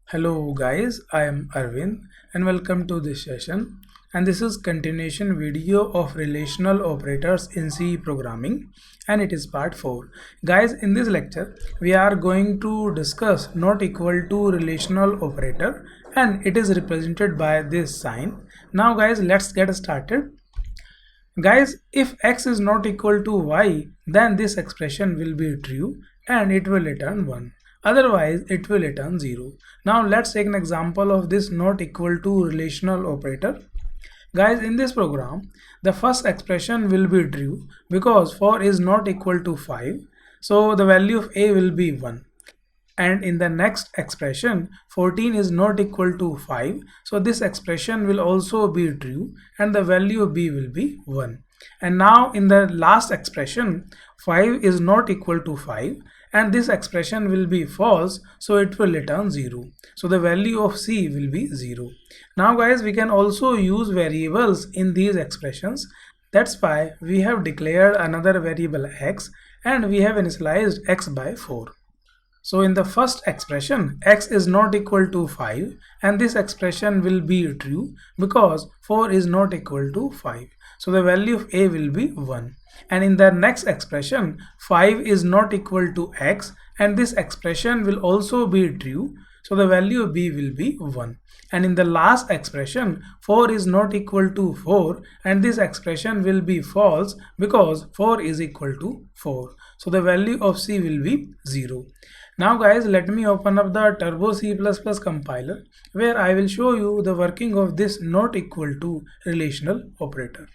Hello guys, I am Arvind and welcome to this session, and this is continuation video of relational operators in C programming, and it is part 4. Guys, in this lecture we are going to discuss not equal to relational operator, and it is represented by this sign. Now guys, let's get started. Guys, if x is not equal to y, then this expression will be true and it will return 1. Otherwise, it will return 0. Now let's take an example of this not equal to relational operator. Guys, in this program, the first expression will be true because 4 is not equal to 5. So the value of a will be 1. And in the next expression 14 is not equal to 5, so this expression will also be true and the value of b will be 1. And now in the last expression 5 is not equal to 5 and this expression will be false, so it will return 0, so the value of c will be 0. Now guys, we can also use variables in these expressions. That's why we have declared another variable x and we have initialized x by 4. So in the first expression, x is not equal to 5 and this expression will be true because 4 is not equal to 5. So the value of a will be 1. And in the next expression, 5 is not equal to x and this expression will also be true. So the value of b will be 1. And in the last expression, 4 is not equal to 4 and this expression will be false because 4 is equal to 4. So the value of c will be 0. Now guys, let me open up the Turbo C++ compiler where I will show you the working of this not equal to relational operator.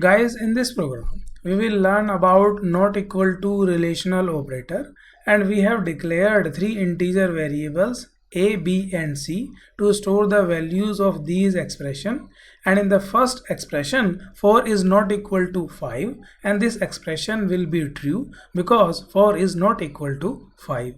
Guys, in this program, we will learn about not equal to relational operator, and we have declared 3 integer variables a, b and c to store the values of these expression. And in the first expression 4 is not equal to 5 and this expression will be true because 4 is not equal to 5.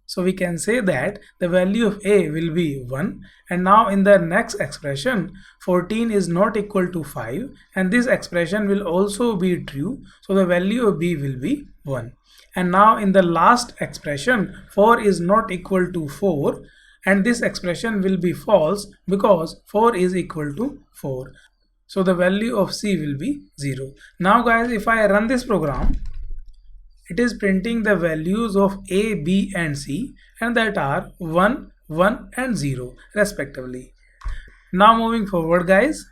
So we can say that the value of a will be 1. And now in the next expression 14 is not equal to 5 and this expression will also be true, so the value of b will be 1. And now in the last expression 4 is not equal to 4 and this expression will be false because 4 is equal to 4. So the value of c will be 0. Now guys, if I run this program, it is printing the values of a, b and c, and that are 1, 1 and 0 respectively. Now moving forward guys,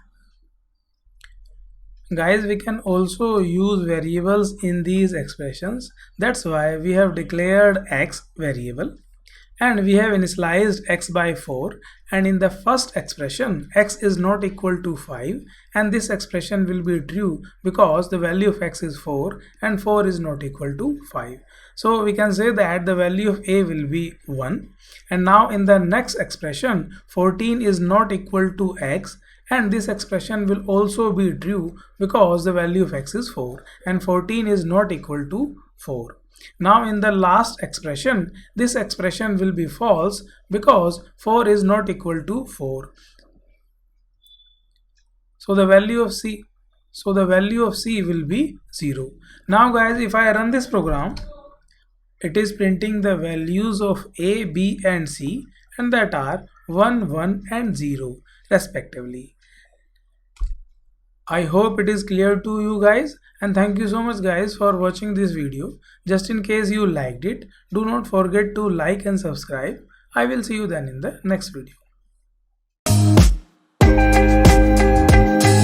we can also use variables in these expressions. That's why we have declared x variable and we have initialized x by 4, and in the first expression x is not equal to 5 and this expression will be true because the value of x is 4 and 4 is not equal to 5. So we can say that the value of a will be 1. And now in the next expression 14 is not equal to x and this expression will also be true because the value of x is 4 and 14 is not equal to 4. Now in the last expression, this expression will be false because 4 is not equal to 4. So the value of c will be 0. Now guys, if I run this program, it is printing the values of a, b and c, and that are 1, 1 and 0 respectively. I hope it is clear to you guys, and thank you so much guys for watching this video. Just in case you liked it, do not forget to like and subscribe. I will see you then in the next video.